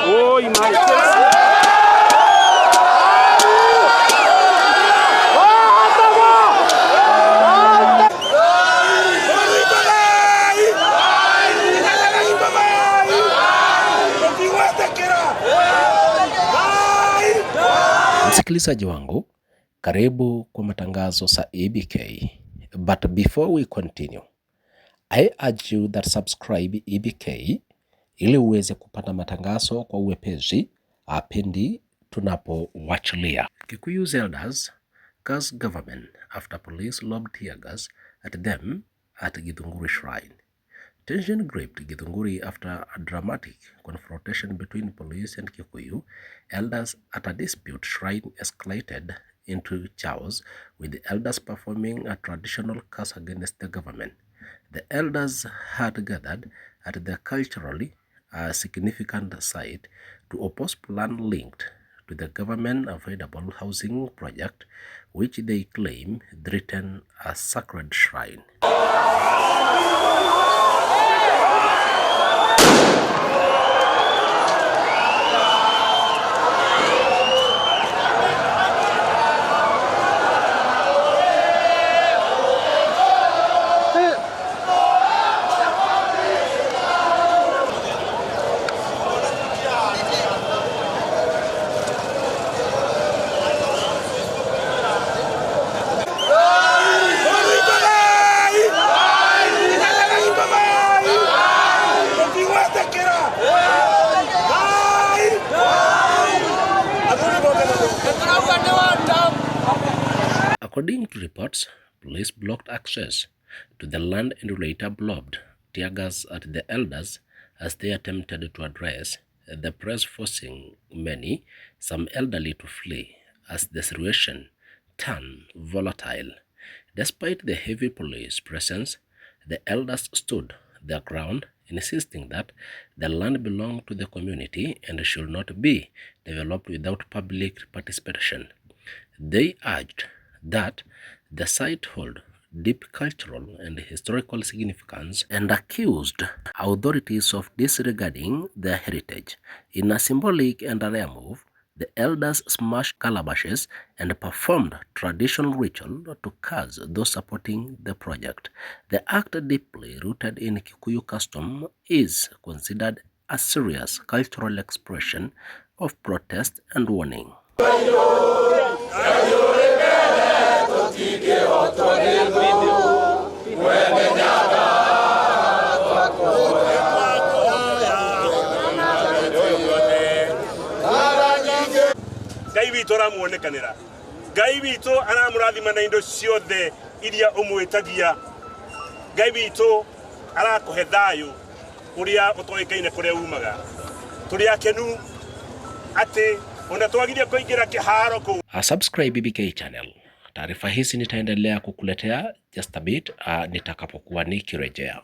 Oi, mais. Msikilizaji wangu, karibu kwa matangazo sa EBK. But before we continue, I urge you that subscribe EBK ili uweze kupata matangazo kwa uwepesi pindi tunapowachilia. Kikuyu elders curse government after police lobbed tear gas at them at Githunguri Shrine. Tension gripped Githunguri after a dramatic confrontation between police and Kikuyu elders at a dispute shrine escalated into chaos, with the elders performing a traditional curse against the government. The elders had gathered at the culturally significant site to oppose plan linked to the government affordable housing project, which they claim threatened a sacred shrine. According to reports, police blocked access to the land and later lobbed tear gas at the elders as they attempted to address the press, forcing many, some elderly, to flee as the situation turned volatile. Despite the heavy police presence, the elders stood their ground, insisting that the land belonged to the community and should not be developed without public participation. They urged that the site hold deep cultural and historical significance and accused authorities of disregarding their heritage. In a symbolic and rare move, the elders smashed calabashes and performed traditional ritual to curse those supporting the project. The act, deeply rooted in Kikuyu custom, is considered a serious cultural expression of protest and warning. Ngai witũ aramuonekanĩra. Ngai witũ aramũrathima na indo ciothe iria ũmwĩtagia. Ngai witũ arakũhe thayũ ũrĩa ũtoĩkaine kũrĩa umaga. Tũrĩ akenu atĩ ona twagire kũingĩra kĩharo kũu. Subscribe BBK channel. Taarifa hizi nitaendelea kukuletea just a bit nitakapokuwa nikirejea.